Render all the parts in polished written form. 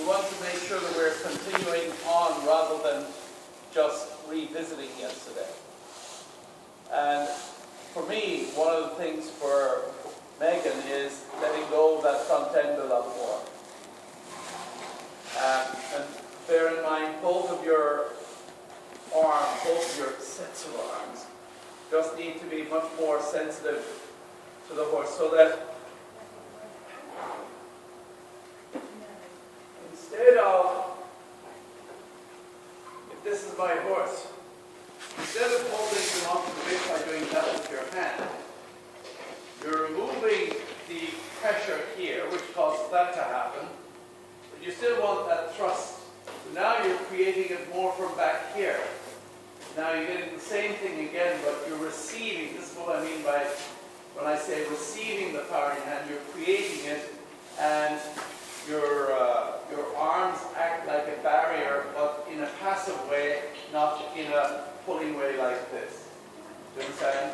We want to make sure that we're continuing on rather than just revisiting yesterday. And for me, one of the things for Megan is letting go of that front end a lot more. And bear in mind, both of your arms, both of your sets of arms, just need to be much more sensitive to the horse, so that instead of, if this is my horse, instead of holding them onto the bit by doing that with your hand, you're removing the pressure here, which causes that to happen, but you still want that thrust. So now you're creating it more from back here. Now you're getting the same thing again, but you're receiving. This is what I mean by when I say receiving the power in your hand. You're creating it, and your arms act like a barrier, but in a passive way, not in a pulling way like this. Do you understand?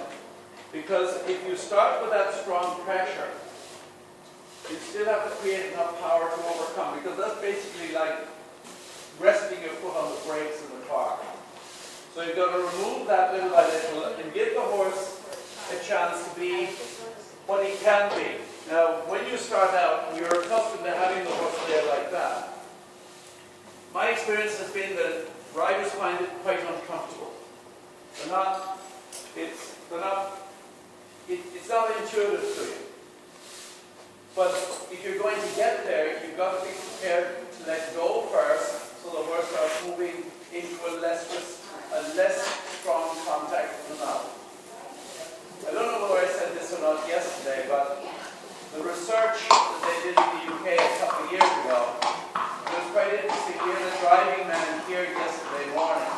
Because if you start with that strong pressure, you still have to create enough power to overcome, because that's basically like resting your foot on the brakes in the car. So you've got to remove that little by little and give the horse a chance to be what he can be. Now, when you start out, you're accustomed to having the horse there like that. My experience has been that riders find it quite uncomfortable. It's not intuitive to you. But if you're going to get there, you've got to be prepared to let go first, so the horse starts moving into a less strong contact with the mouth. I don't know whether I said this or not yesterday, but the research that they did in the UK a couple of years ago was quite interesting. We had a driving man here yesterday morning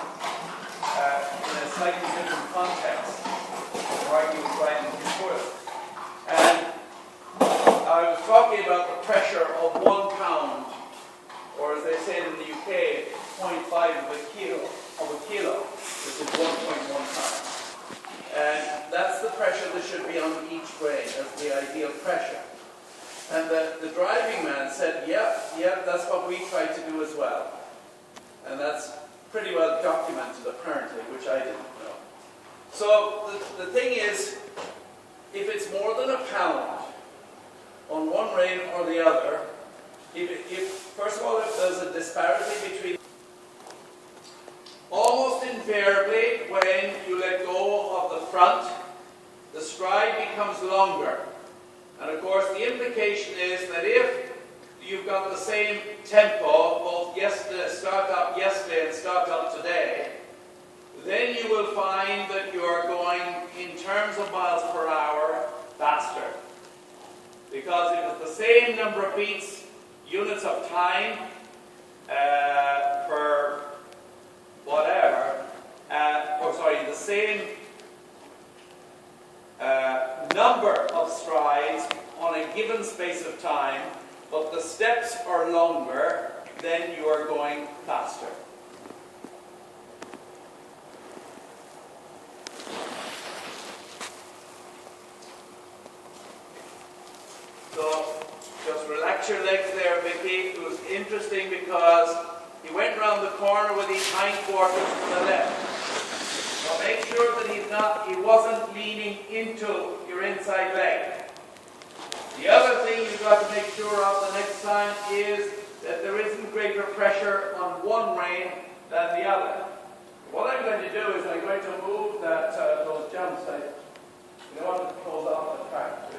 in a slightly different context, where he was riding his horse. And I was talking about the pressure of 1 pound, or as they say in the UK, 0.5 of a kilo, which is 1.1 pounds. And that's the pressure that should be on each brain. That's the ideal pressure. And the driving man said, yep, that's what we try to do as well. And that's pretty well documented apparently, which I didn't know. So the thing is, if it's more than a pound on one rein or the other, first of all, if there's a disparity between, almost invariably, when you let go of the front, the stride becomes longer. And of course, the implication is that if you've got the same tempo, both start up yesterday and start up today, then you will find that you are going, in terms of miles per hour, faster. Because if it's the same number of beats, units of time, per whatever, the same number of strides on a given space of time, but the steps are longer, then you are going faster. So, just relax your legs there, Vicky. It was interesting because he went round the corner with his hindquarters to the left. So make sure that he wasn't leaning into your inside leg. The other thing you've got to make sure of the next time is that there isn't greater pressure on one rein than the other. What I'm going to do is I'm going to move those jumps. I want to close off the track too.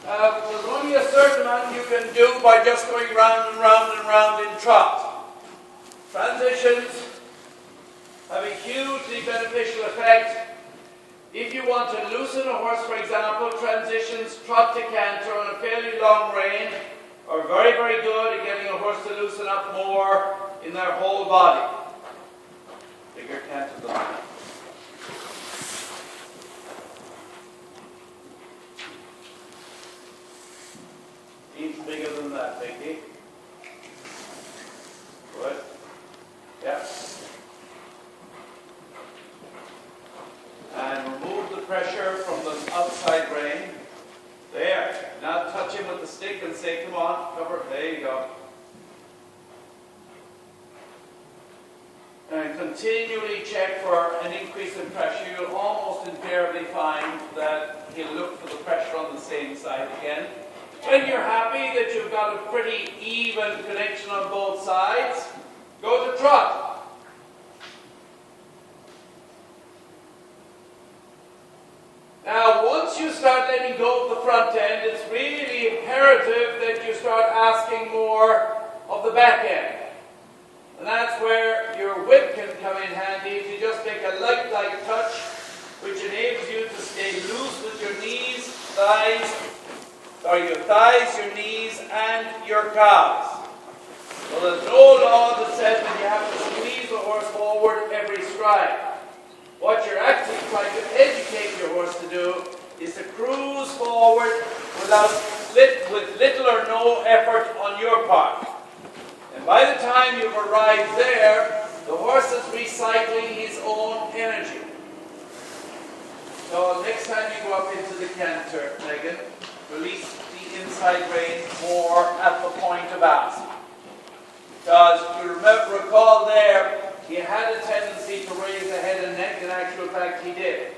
There's only a certain amount you can do by just going round and round and round in trot. Transitions have a hugely beneficial effect. If you want to loosen a horse, for example, transitions, trot to canter on a fairly long rein are very, very good at getting a horse to loosen up more in their whole body. Bigger canter than that. Even bigger than that, Vicky. Good. Yeah. And remove the pressure from the outside rein. There. Now touch him with the stick and say, come on, cover. There you go. And continually check for an increase in pressure. You'll almost invariably find that he'll look for the pressure on the same side again. When you're happy that you've got a pretty even connection on both sides, go to trot. Now, once you start letting go of the front end, it's really imperative that you start asking more of the back end. And that's where your whip can come in handy. If you just make a light touch, which enables you to stay loose with your knees, your thighs, your knees, and your calves. So there's no law that says that you have to squeeze the horse forward every stride. What you're actually trying to educate your horse to do is to cruise forward with little or no effort on your part. And by the time you've arrived there, the horse is recycling his own energy. So next time you go up into the canter, Megan, release the inside rein more at the point of ask. Because you recall there, he had a tendency to raise the head and neck. In actual fact, he did.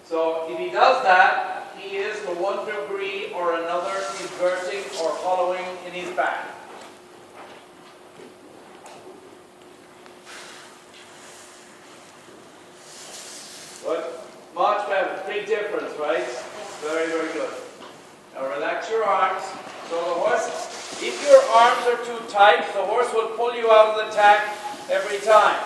So if he does that, he is to one degree or another inverting or hollowing in his back. Good. Much better. Big difference, right? Very, very good. Now relax your arms. So the horse, if your arms are too tight, the horse will pull you out of the tack every time.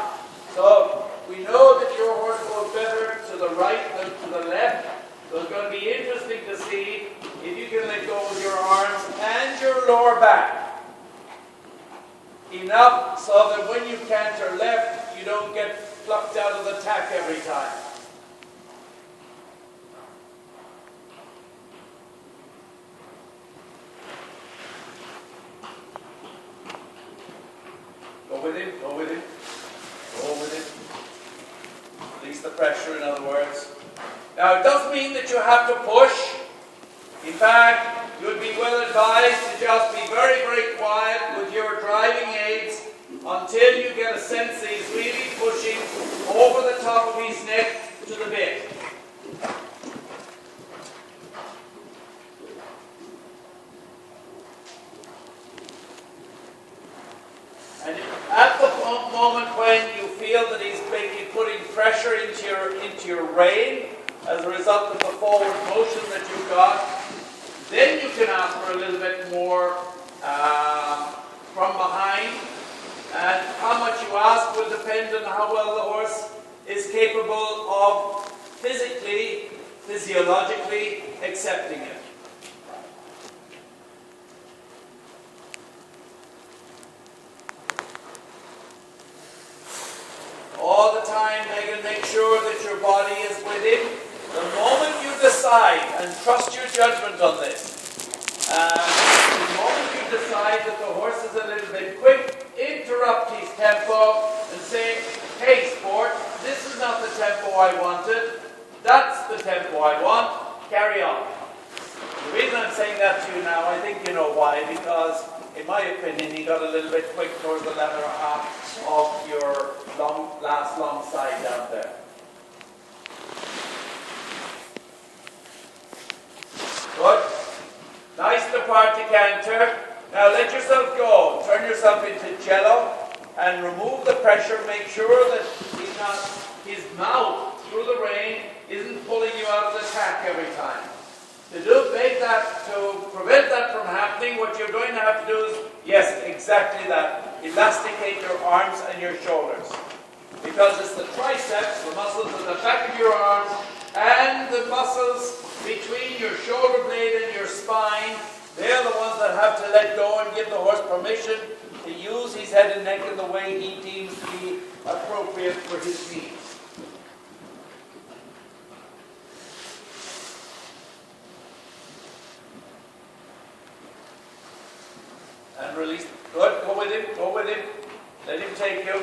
So we know that your horse goes better to the right than to the left. So it's going to be interesting to see if you can let go with your arms and your lower back. Enough so that when you canter left, you don't get plucked out of the tack every time. Go with it, go with it, go with it. Release the pressure, in other words. Now, it doesn't mean that you have to push. In fact, you would be well advised to just be very, very quiet with your driving aids until you get a sense that he's really pushing over the top of his neck to the bit. And at the moment when you feel that he's putting pressure into your rein as a result of the forward motion that you've got, then you can ask for a little bit more from behind. And how much you ask will depend on how well the horse is capable of physically, physiologically accepting it. All the time, Megan, make sure that your body is with him. The moment you decide, and trust your judgment on this, the moment you decide that the horse is a little bit quick, interrupt his tempo and say, hey sport, this is not the tempo I wanted, that's the tempo I want, carry on. The reason I'm saying that to you now, I think you know why, because in my opinion he got a little bit quick towards the latter half of your last long side down there. Good. Nice depart to canter. Now let yourself go. Turn yourself into jello and remove the pressure. Make sure that his mouth through the rein isn't pulling you out of the tack every time. To make that, to prevent that from happening, what you're going to have to do is, yes, exactly that, elasticate your arms and your shoulders. Because it's the triceps, the muscles at the back of your arms, and the muscles between your shoulder blade and your spine, they're the ones that have to let go and give the horse permission to use his head and neck in the way he deems to be appropriate for his needs. And release. Good. Go with him. Go with him. Let him take you.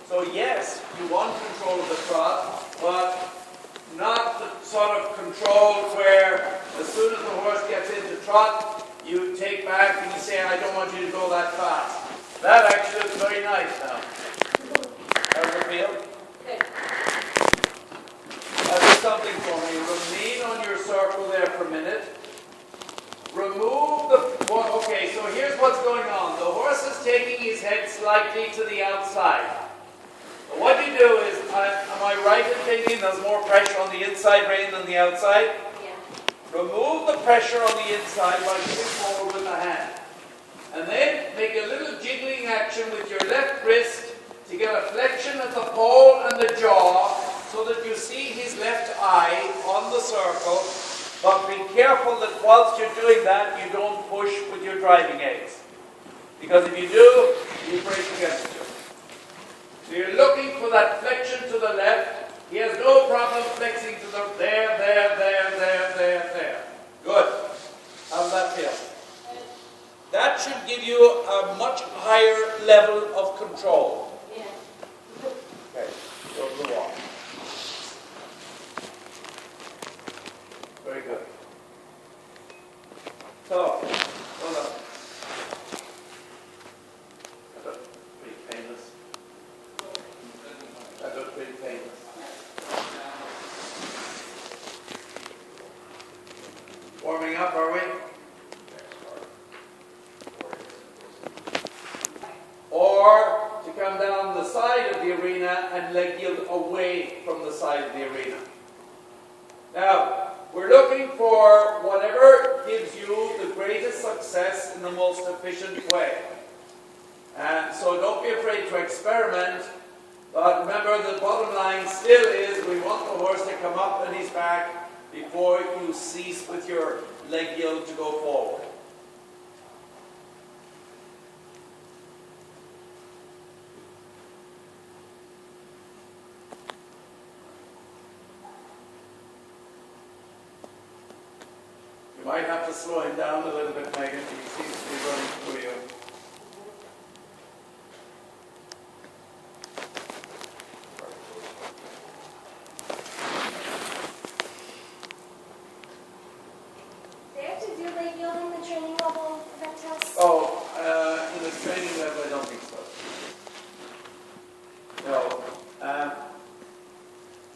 So yes, you want control of the trot, but not the sort of control where as soon as the horse gets into trot, you take back and you say, I don't want you to go that fast. That actually is very nice now. How does it feel? Good. Do something for me. Remain on your circle there for a minute. Remove the... Okay, so here's what's going on. The horse is taking his head slightly to the outside. But what you do is, am I right in thinking there's more pressure on the inside rein than the outside? Yeah. Remove the pressure on the inside by moving forward with the hand. And then make a little jiggling action with your left wrist to get a flexion at the pole and the jaw so that you see his left eye on the circle. But be careful that whilst you're doing that, you don't push with your driving aids. Because if you do, you break against you. So you're looking for that flexion to the left. He has no problem flexing to the there. Good. How's that feel? That should give you a much higher level of control. Yeah. Okay, go to the wall. Very good. So, hold on. That looks pretty painless. That looks pretty painless. Warming up, are we? Or to come down the side of the arena and leg yield away from the side of the arena. Now, we're looking for whatever gives you the greatest success in the most efficient way. And so don't be afraid to experiment, but remember the bottom line still is we want the horse to come up on his back before you cease with your leg yield to go forward. You might have to slow him down a little bit, Megan. He seems to be running through you. Do they have to do leg yield in the training level for that test? Oh, in the training level, I don't think so. No.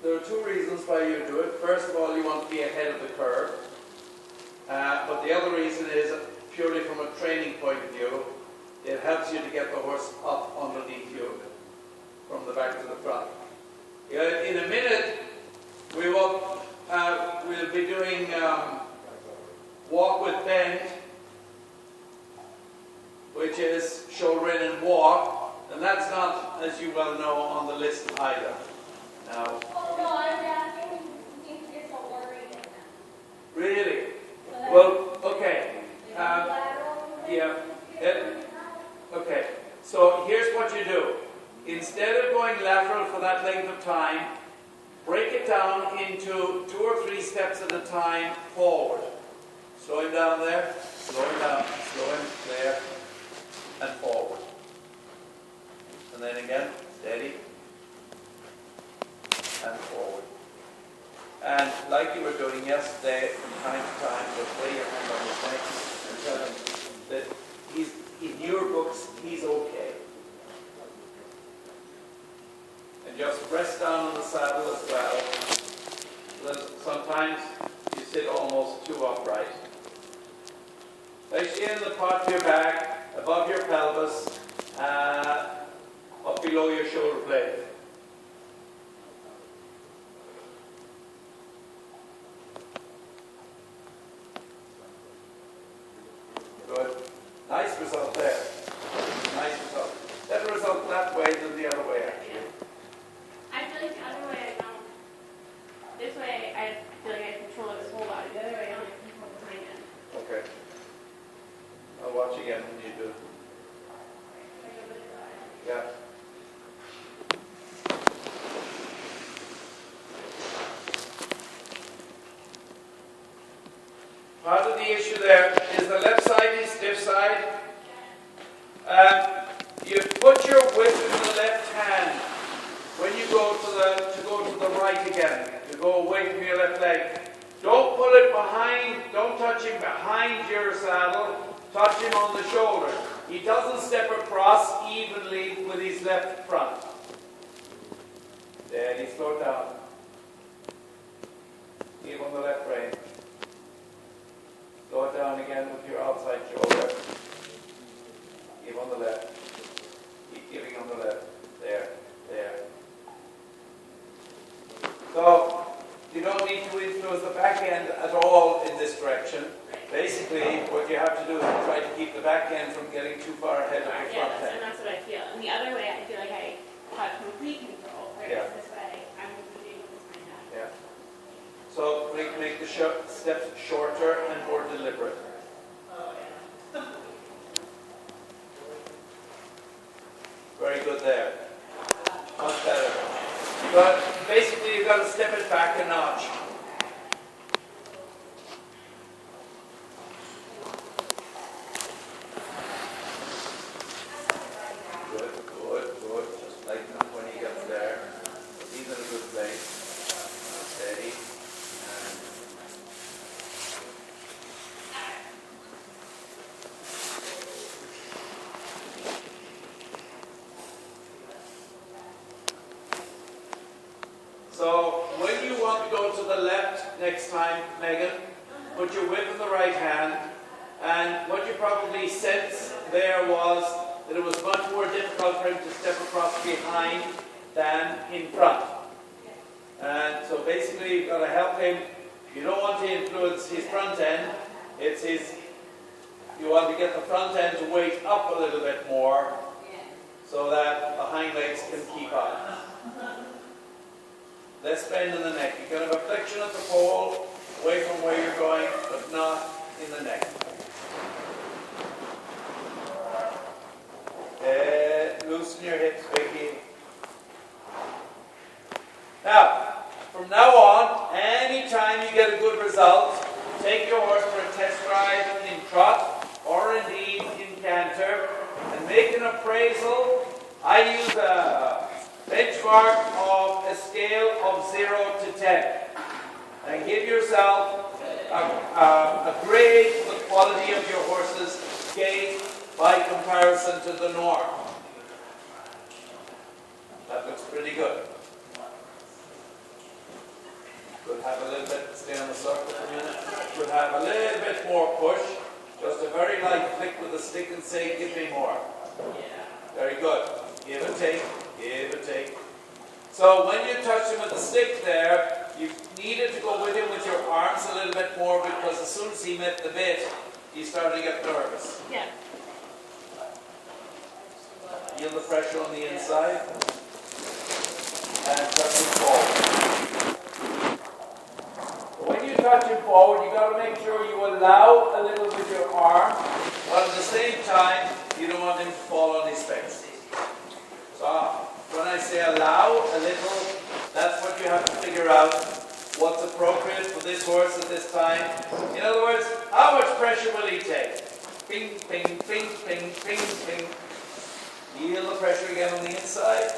There are two reasons why you do it. First of all, you want to be ahead of the curve. But the other reason is, purely from a training point of view, it helps you to get the horse up underneath you, from the back to the front. In a minute, we'll be doing walk with bend, which is shoulder in and walk, and that's not, as you well know, on the list either. Now, Oh no, I was asking if it's a worry. really? Well, okay. Yeah. Okay. So here's what you do. Instead of going lateral for that length of time, break it down into 2 or 3 steps at a time forward. Slow him down there, slow him down, slow him there, and forward. And then again, steady, and forward. And like you were doing yesterday, from time to time, just lay your hand on his neck and tell him that he's, in your books, he's okay. And just rest down on the saddle as well. Because sometimes you sit almost too upright. Place your hand in the part of your back, above your pelvis, up below your shoulder blade. nice result there. Nice result. Better result that way than the other way, actually. I feel like the other way I don't. This way I feel like I control his whole body. The other way I only control the hind end. Okay. I'll watch again when you do it. Yeah. Part of the issue there is the left side is stiff side. You put your whip in the left hand when you go to the right again. You go away from your left leg. Don't pull it behind. Don't touch him behind your saddle. Touch him on the shoulder. He doesn't step across evenly with his left front. Then he slow down. Keep on the left rein. Slow it down again with your outside shoulder. Keep on the left. Keep giving on the left. There. There. So, you don't need to influence the back end at all in this direction. Basically, what you have to do is try to keep the back end from getting too far ahead of the front end. And that's what I feel. And the other way, I feel like I have complete control. Whereas this way, I'm competing with this hind end. Yeah. So make the steps shorter and more deliberate. Very good there. Much better. But basically, you've got to step it back a notch. Good, good, good. Just lighten up when he gets there. He's in a good place. Steady. So when you want to go to the left next time, Megan, put your whip in the right hand, and what you probably sensed there was that it was much more difficult for him to step across behind than in front. And so basically you've got to help him. You don't want to influence his front end. You want to get the front end to weight up a little bit more so that the hind legs can keep up. Less bend in the neck. You can have a flexion at the pole, away from where you're going, but not in the neck. Loosen your hips, Vicky. Now, from now on, anytime you get a good result, take your horse for a test ride in trot, or indeed in canter, and make an appraisal. I use a benchmark of a scale of 0 to 10. And give yourself a grade for the quality of your horse's gait by comparison to the norm. That looks pretty good. Could have a little bit, stay on the circle for a minute. Could have a little bit more push. Just a very light flick with the stick and say, give me more. Very good. Give and take, give and take. So when you touch him with the stick there, you needed to go with him with your arms a little bit more, because as soon as he met the bit, he started to get nervous. Yeah. Feel the pressure on the inside. And touch him forward. When you touch him forward, you've got to make sure you allow a little with your arm, while at the same time, you don't want him to fall on his face. So when I say allow a little, that's what you have to figure out. What's appropriate for this horse at this time. In other words, how much pressure will he take? Ping, ping, ping, ping, ping, ping. Feel the pressure again on the inside.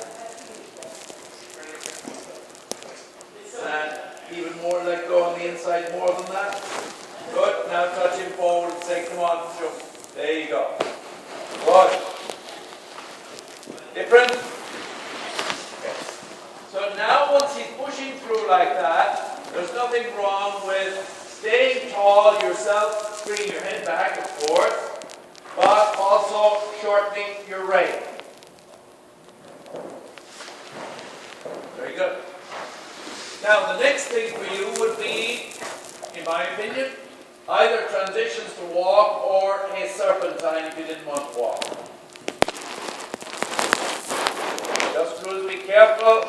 And even more let go on the inside, more than that. Good. Now touch him forward and say, come on, jump. There you go. Good. Different? Okay. So now once he's pushing through like that, there's nothing wrong with staying tall yourself, bringing your head back, of course, but also shortening your rein. Very good. Now the next thing for you would be, in my opinion, either transitions to walk or a serpentine if you didn't want to walk. Just Cruz, be careful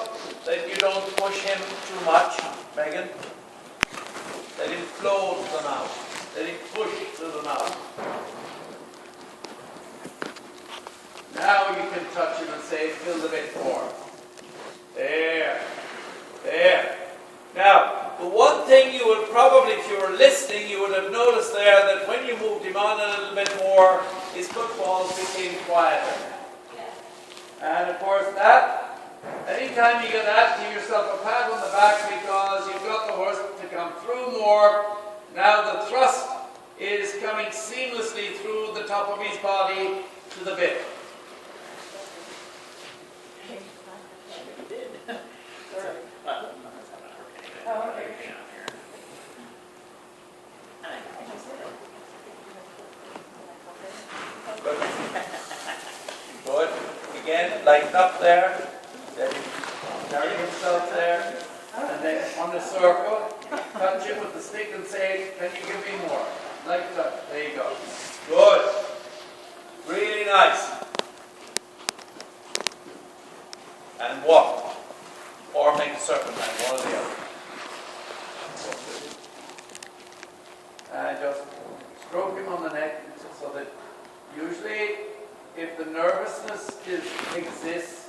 that you don't push him too much, Megan. Let him flow to the mouth. Let him push to the mouth. Now you can touch him and say, fill a bit more. There. There. Now, the one thing you would probably, if you were listening, you would have noticed there that when you moved him on a little bit more, his footfalls became quieter. And of course that, anytime you get that, give yourself a pat on the back because you've got the horse to come through more. Now the thrust is coming seamlessly through the top of his body to the bit. Good. Again, lighten up there. Let him carry himself there. And then on the circle, touch him with the stick and say, can you give me more? Like that. There you go. Good. Really nice. And walk. Or make a serpentine, one or the other. And just stroke him on the neck so that usually if the nervousness exists,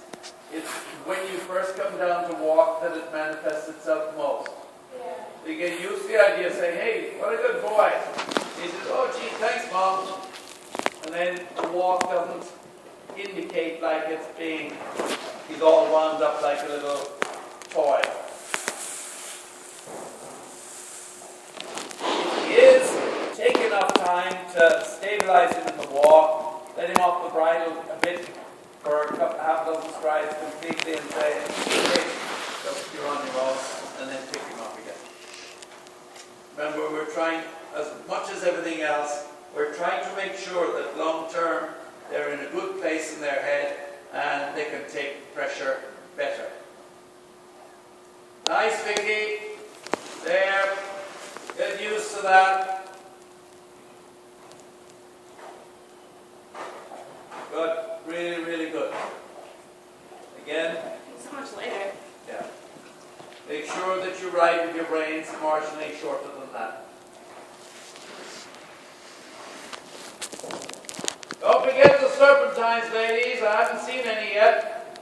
it's when you first come down to walk that it manifests itself most. Yeah. So you get used to the idea of saying, hey, what a good boy. He says, oh gee, thanks mom. And then the walk doesn't indicate like it's being, he's all wound up like a little toy. If he is, take enough time to stabilize him in the walk, let him off the bridle a bit for half a dozen strides completely and say, hey, just you're on your own, and then pick him up again. Remember, we're trying, as much as everything else, we're trying to make sure that long term they're in a good place in their head and they can take pressure better. Nice, Vicky. There. Get used to that. Good. Really, really good. Again. So much later. Yeah. Make sure that you ride with your reins marginally shorter than that. Don't forget the serpentines, ladies. I haven't seen any yet.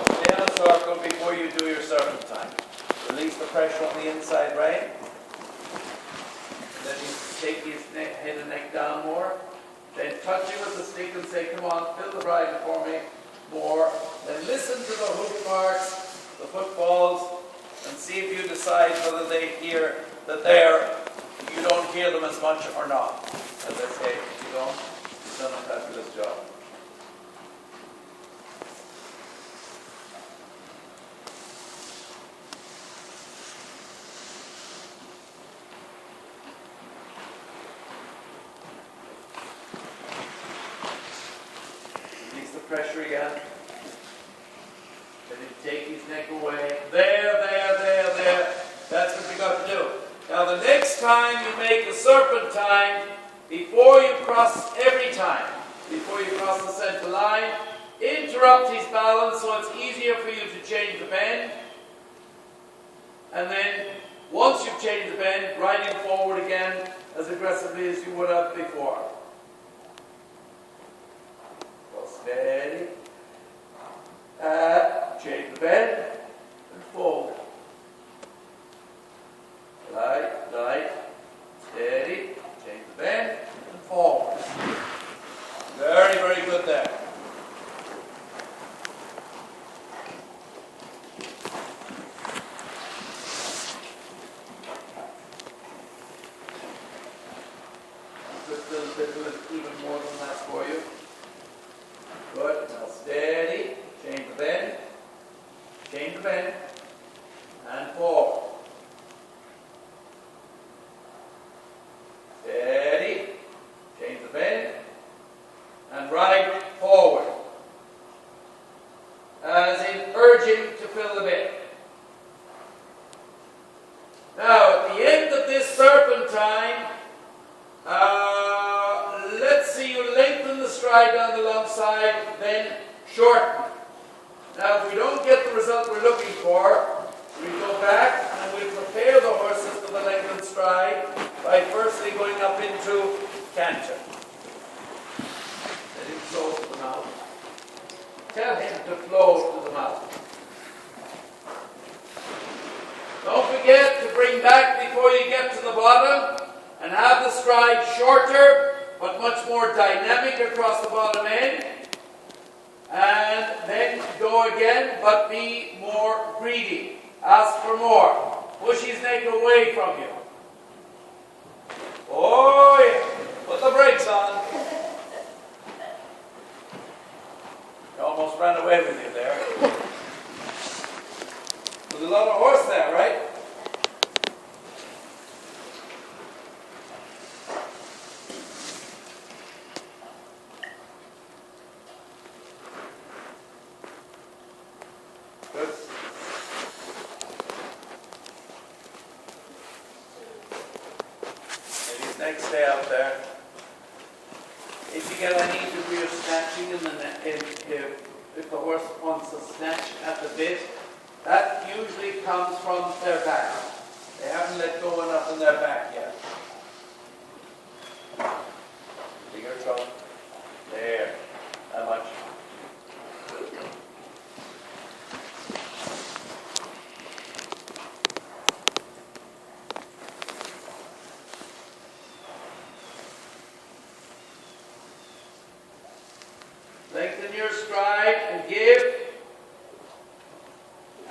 Stay in a circle before you do your serpentine. Release the pressure on the inside rein. Then you take his head and neck down more. Then touch him with the stick and say, come on, fill the bridle for me more. Then listen to the hoof marks, the footfalls, and see if you decide whether they hear that you don't hear them as much or not. As I say, if you don't, you've done a fabulous job. Release the pressure again. Let him take his neck away. There. That's what we got to do. Now the next time you make a serpentine, before you cross the center line, interrupt his balance so it's easier for you to change the bend. And then, once you've changed the bend, ride him forward again as aggressively as you would have before. Go steady. Change the bend and forward. Light, steady, change the bend, and forward. Very, very good there. Just a little bit, even more than that for you. Good, now steady, change the bend, and forward. Steady, change the bend, and ride forward. As in urging to fill the bit. the result we're looking for, we go back and we prepare the horses for the lengthened stride by firstly going up into canter. Let him flow to the mouth. Tell him to flow to the mouth. Don't forget to bring back before you get to the bottom and have the stride shorter but much more dynamic across the bottom end. And then go again, but be more greedy. Ask for more. Push his neck away from you. Oh yeah. Put the brakes on. You almost ran away with you there. There's a lot of horse there, right? Good. Maybe his neck stay out there. If you get any degree of snatching in the neck, if the horse wants to snatch at the bit, that usually comes from their back. They haven't let go enough in their back yet. Bigger trunk. There. That much. Lengthen your stride and give.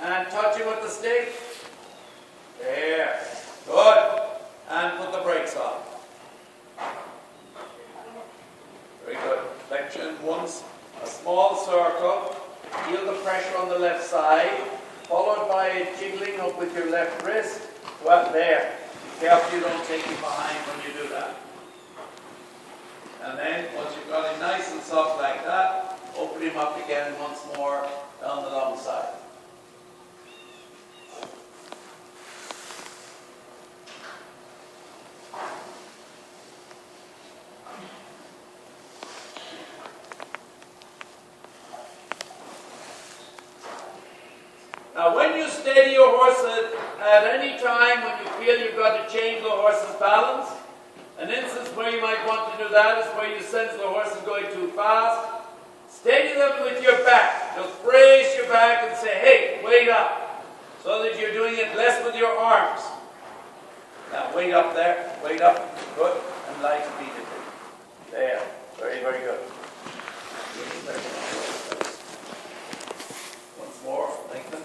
And touch him with the stick. There. Good. And put the brakes on. Very good. Flexion once. A small circle. Feel the pressure on the left side. Followed by a jiggling up with your left wrist. Well, there. Be careful you don't take him behind when you do that. And then, once you've got him nice and soft like that, open him up again once more down the long side. Now, when you steady your horse at any time when you feel you've got to change the horse's balance, an instance where you might want to do that is where you sense the horse is going too fast. Steady them with your back. Just brace your back and say, hey, wait up. So that you're doing it less with your arms. Now, wait up there. Wait up. Good. And light immediately. There. Very, very good. Once more. Lengthen.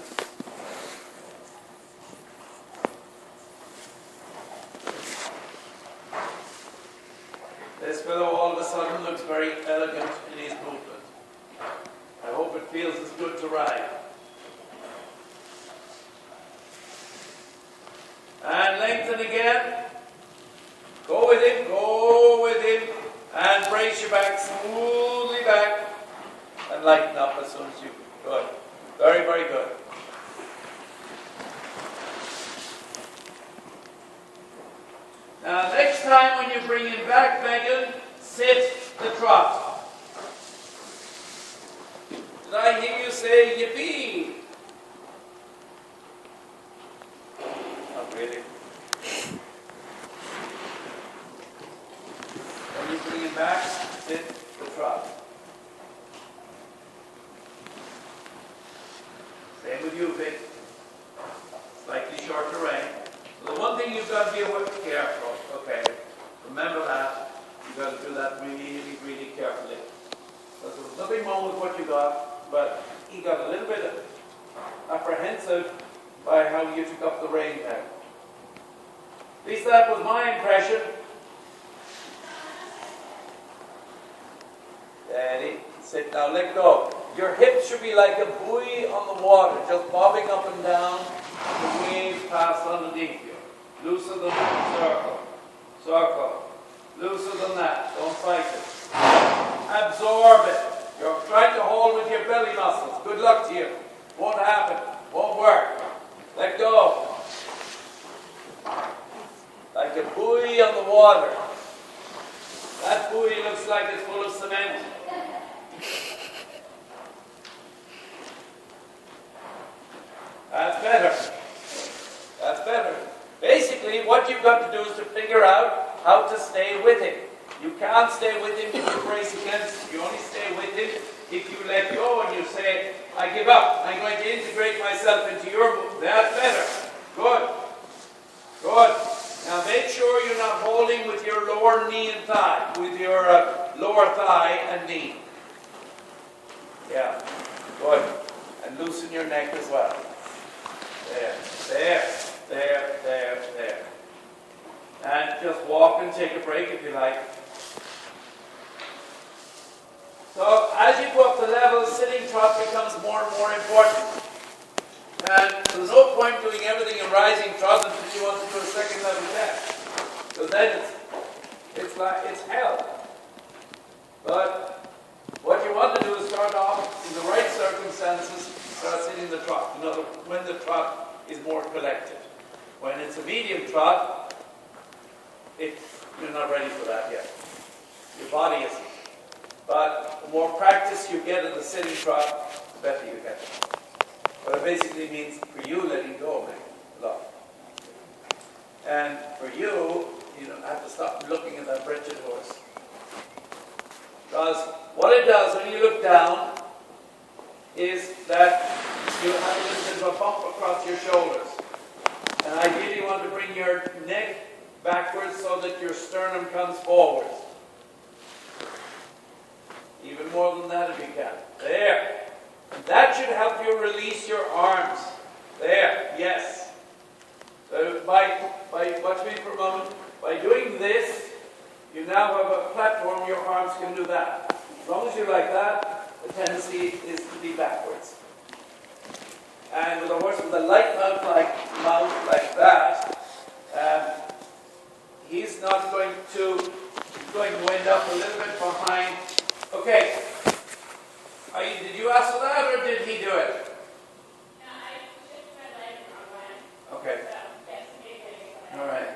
This fellow all of a sudden looks very elegant in his movement. I hope it feels as good to ride. And lengthen again. Go with him, and brace your back smoothly back, and lighten up as soon as you good. Very, very good. Now, next time when you bring him back, Megan, sit the trot. Did I hear you say yippee? Not really. When you bring him back, sit the trot. Same with you, Vic. Slightly shorter rein. So the one thing you've got to be careful. Okay, remember that. You've got to do that really, really carefully. Because there was nothing wrong with what you got, but he got a little bit apprehensive by how you took up the rein there. At least that was my impression. Steady. Sit now, let go. Your hips should be like a buoy on the water, just bobbing up and down. The waves pass underneath you. Looser than circle. Circle. Looser than that. Don't fight it. Absorb it. You're trying to hold with your belly muscles. Good luck to you. Won't happen. Won't work. Let go. Like a buoy on the water. That buoy looks like it's full of cement. That's better. That's better. Basically, what you've got to do is to figure out how to stay with him. You can't stay with him if you brace against him. You only stay with him if you let go and you say, I give up. I'm going to integrate myself into your move. That's better. Good. Good. Now make sure you're not holding with your lower knee and thigh, with your lower thigh and knee. Yeah. Good. And loosen your neck as well. There. There. There. There. There. And just walk and take a break if you like. So as you go up the level, sitting trot becomes more and more important. And there's no point doing everything in rising trot until you want to do a second level test. Because then it's hell. But what you want to do is start off in the right circumstances, start sitting the trot. In other words, when the trot is more collected. When it's a medium trot, you're not ready for that yet. Your body isn't. But the more practice you get in the sitting trot, the better you get. But it basically means for you letting go, man, a lot. And for you, you don't have to stop looking at that wretched horse. Because what it does when you look down is that you have a little bit of a bump across your shoulders. And ideally you want to bring your neck backwards so that your sternum comes forward. Even more than that if you can. There. And that should help you release your arms. There. Yes. So watch me for a moment. By doing this, you now have a platform, your arms can do that. As long as you like that, the tendency is to be backwards. And with a horse with a light mouth like that, he's not going to, he's going to end up a little bit behind. Okay. Did you ask for that or did he do it? No, I shifted my leg the wrong way. Okay. So, yes, maybe. All right.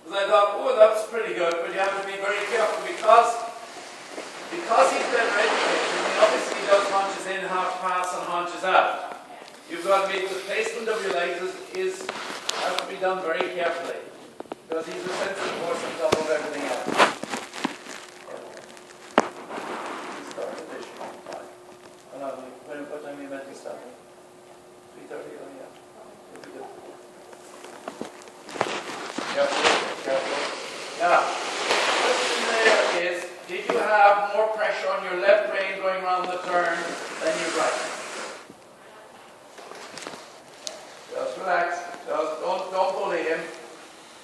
Because I thought, oh, that's pretty good, but you have to be very careful because he's better educated. I mean, obviously he does haunches in, half pass, and haunches out. You've got to be, the placement of your legs has to be done very carefully because he's a sensitive horse on top of everything else. What time are you meant to start? 3:30? Oh, yeah. It'll be good. Careful. Now, the question there is, did you have more pressure on your left rein going around the turn than your right? Just relax. Just don't bully him.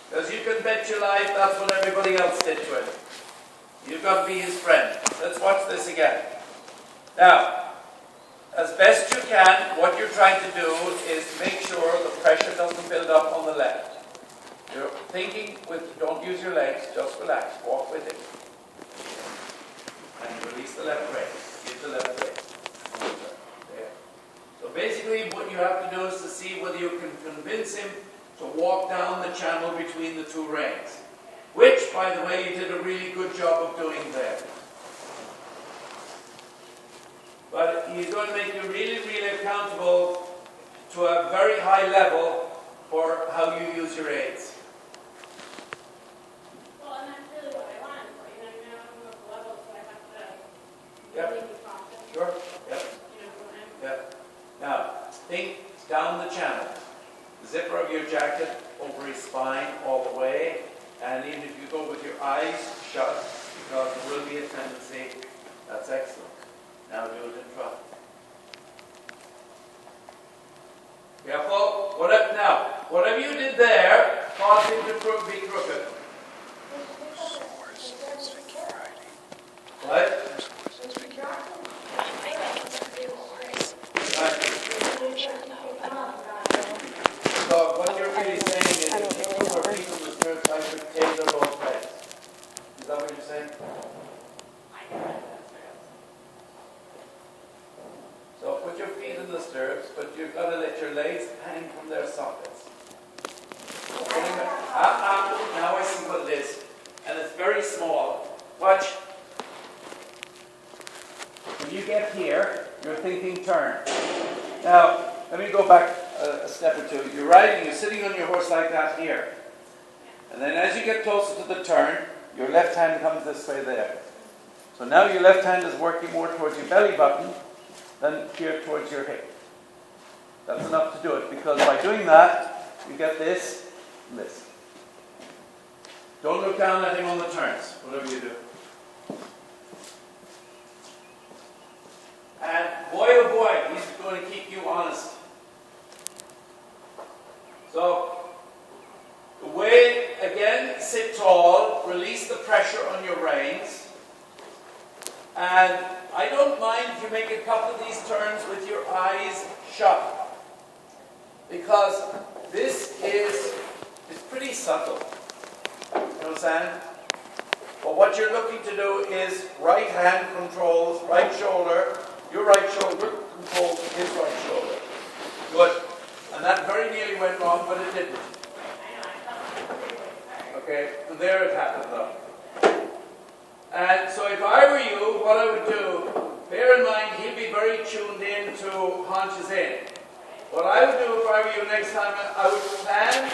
Because you can bet your life that's what everybody else did to him. You've got to be his friend. Let's watch this again. Now, as best you can, what you're trying to do is make sure the pressure doesn't build up on the left. You're thinking don't use your legs, just relax, walk with it. And release the left rein. Give the left rein. There. So basically what you have to do is to see whether you can convince him to walk down the channel between the two reins. Which, by the way, you did a really good job of doing there. But he's going to make you really, really accountable to a very high level for how you use your aids. Well, and that's really what I want. Like, I'm at the level, so I have to Yep. be cautious. Sure? Yep. Yep. Now, think down the channel. The zipper of your jacket over his spine all the way. And even if you go with your eyes shut, because there will be a tendency, that's excellent. Now do it in trot. Careful. Whatever you did there, cause him to be crooked. What? So what you're really saying is if you put your feet on the stirrups, I should tailor both legs. Is that what you're saying? So put your feet in the stirrups, but you've got to let your legs hang from their sockets. Now I see what it is. And it's very small. Watch. When you get here, you're thinking turn. Now, let me go back a step or two. You're riding, you're sitting on your horse like that here. And then as you get closer to the turn, your left hand comes this way there. So now your left hand is working more towards your belly button than here towards your hip. That's enough to do it, because by doing that, you get this and this. Don't look down at him on the turns, whatever you do. And boy oh boy, he's going to keep you honest. So, the way, again, sit tall, release the pressure on your reins. And I don't mind if you make a couple of these turns with your eyes shut. Because this is pretty subtle. You understand? But what you're looking to do is right hand controls right shoulder, your right shoulder controls his right shoulder. Good. And that very nearly went wrong, but it didn't. Okay, and there it happened though. And so if I were you, what I would do, bear in mind he'll be very tuned in to haunches in. What I would do if I were you next time, I would plan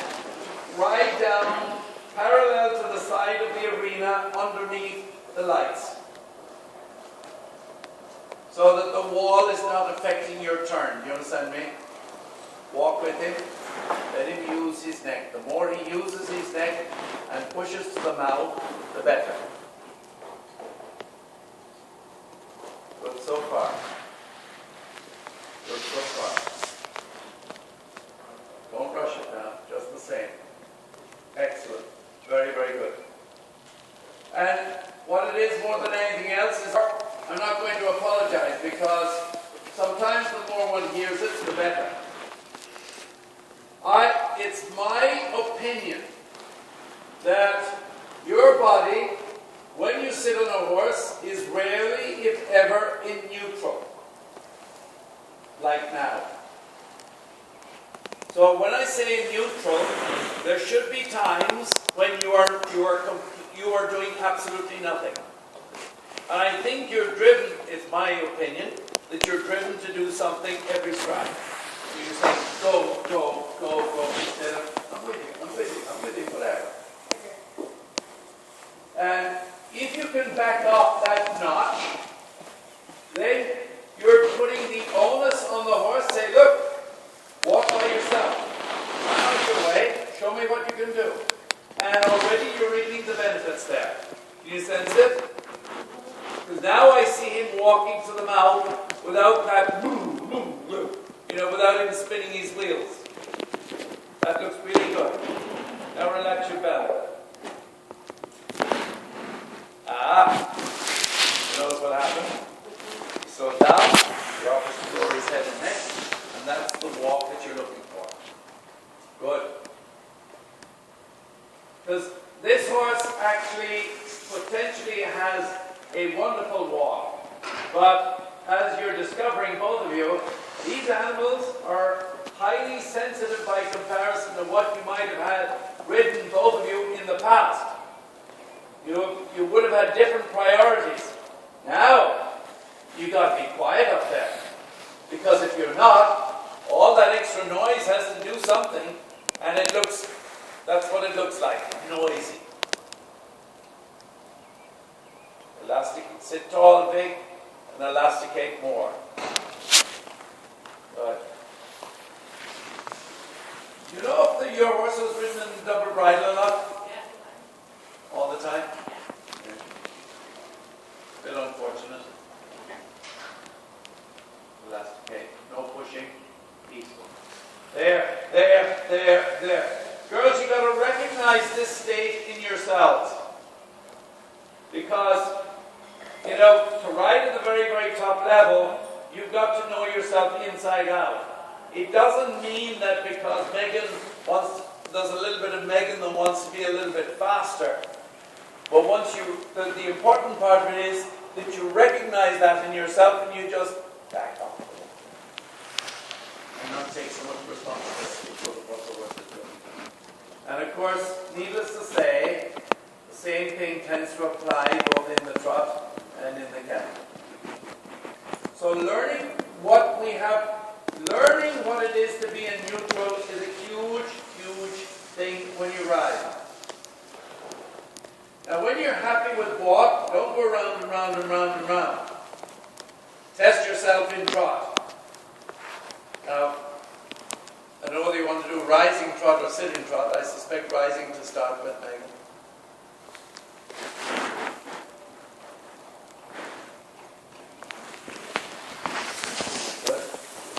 ride down parallel to the side of the arena underneath the lights. So that the wall is not affecting your turn. You understand me? Walk with him. Let him use his neck. The more he uses his neck and pushes to the mouth, the better. Good so far. Good so far. Don't rush it now, just the same. Excellent. Very, very good. And what it is more than anything else is, I'm not going to apologize, because sometimes the more one hears it, the better. It's my opinion that your body, when you sit on a horse, is rarely, if ever, in neutral. Like now. So when I say neutral, there should be times when you are doing absolutely nothing. And I think you're driven, it's my opinion, that you're driven to do something every stride. So you say, go, go, go, go, instead of, I'm with you, I'm with you, I'm with you, whatever. And if you can back off that notch, then you're putting the onus on the horse. Say, look, walk by yourself. I'm out your way. Show me what you can do. And already you're reaping the benefits there. Do you sense it? Because now I see him walking to the mouth without that, without him spinning his wheels. That looks really good. Now relax your belly. Notice what happened? So down, the opposite lower his head and neck, and that's the walk that you're looking for. Good. Because this horse actually potentially has a wonderful walk, but as you're discovering, both of you, these animals are highly sensitive by comparison to what you might have had ridden, both of you, in the past. You would have had different priorities. Now, you got to be quiet up there. Because if you're not, all that extra noise has to do something, and that's what it looks like, noisy. Sit tall, big, and elasticate more. Good. You know if your horse was ridden in double bridle a lot? Yeah. All the time? Yeah. Bit unfortunate. Elasticate. No pushing. Peaceful. There. Girls, you've got to recognize this state in yourselves. Because, to ride at the very, very top level, you've got to know yourself inside out. It doesn't mean that because there's a little bit of Megan that wants to be a little bit faster. But the important part of it is that you recognize that in yourself and you just back off. And not take so much responsibility for what the horse is doing. And of course, needless to say, the same thing tends to apply both in the trot and in the canter. So learning learn what it is to be in neutral is a huge, huge thing when you ride. Now when you're happy with walk, don't go round and round and round and round. Test yourself in trot. Now, I don't know whether you want to do rising trot or sitting trot. I suspect rising to start with, Megan. Good.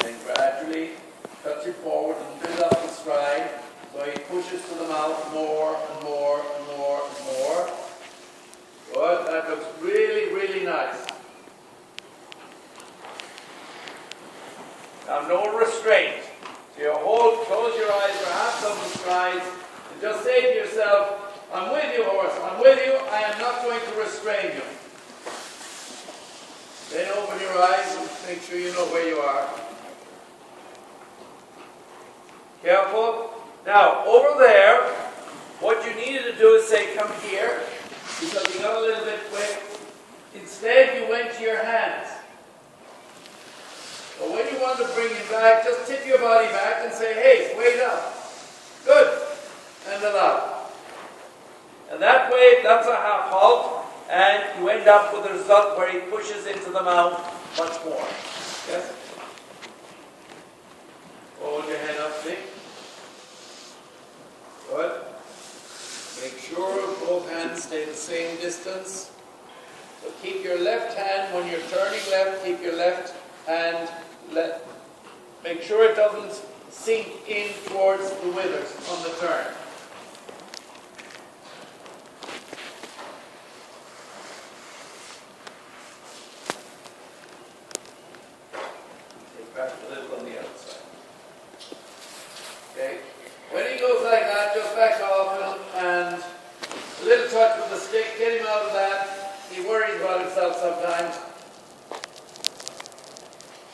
Then gradually touch it forward and build up the stride. So he pushes to the mouth more and more and more and more. Good. That looks really, really nice. Now no restraint. So you close your eyes for half dozen strides, and just say to yourself, I'm with you, horse, I'm with you, I am not going to restrain you. Then open your eyes and make sure you know where you are. Careful. Now, over there, what you needed to do is say, come here, because you got a little bit quick. Instead, you went to your hands. But when you want to bring him back, just tip your body back and say, hey, wait up. Good. And allow. And that way, that's a half halt, and you end up with a result where he pushes into the mouth much more. Yes? Hold your head up, Nick. Good. Make sure both hands stay the same distance. So keep your left hand, when you're turning left, keep your left hand, make sure it doesn't sink in towards the withers on the turn. Take back a little on the outside. Okay. When he goes like that, just back off and a little touch with the stick, get him out of that. He worries about himself sometimes.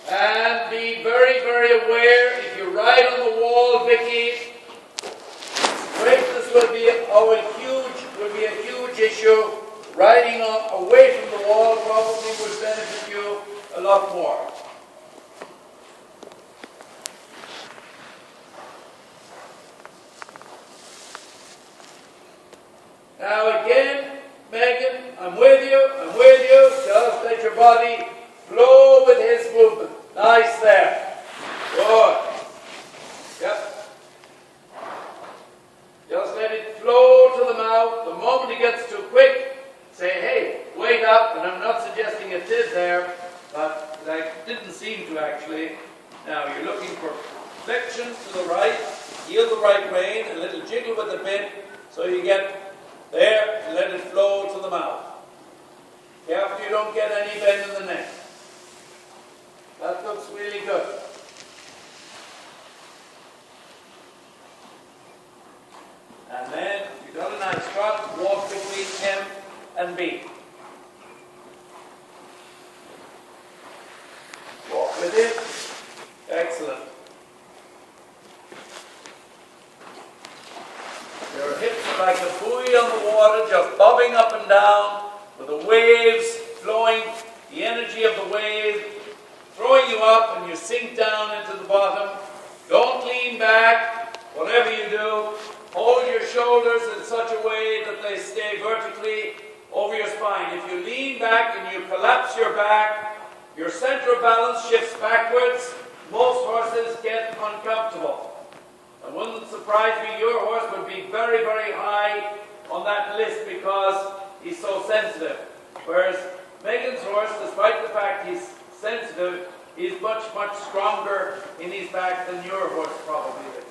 And be very, very aware, if you ride on the wall, Vicky, straightness will be a huge issue. Riding away from the wall probably would benefit you a lot more. Now again, Megan, I'm with you, just let your body flow with his movement. Nice there. Good. Yep. Just let it flow to the mouth. The moment it gets too quick, say, hey, wait up. And I'm not suggesting it is there, but I didn't seem to actually. Now you're looking for flexion to the right, yield the right rein, a little jiggle with the bit, so you get there and let it flow to the mouth. Careful you don't get any bend in the neck. That looks really good. And then you've got a nice trot, walk between M and B. Walk with it. Excellent. Your hips are like a buoy on the water, just bobbing up and down, with the waves flowing, the energy of the wave throwing you up, and you sink down into the bottom. Don't lean back. Whatever you do, hold your shoulders in such a way that they stay vertically over your spine. If you lean back and you collapse your back, your center of balance shifts backwards. Most horses get uncomfortable. It wouldn't surprise me, your horse would be very, very high on that list because he's so sensitive. Whereas Megan's horse, despite the fact he's sensitive, he's much, much stronger in his back than your horse probably is.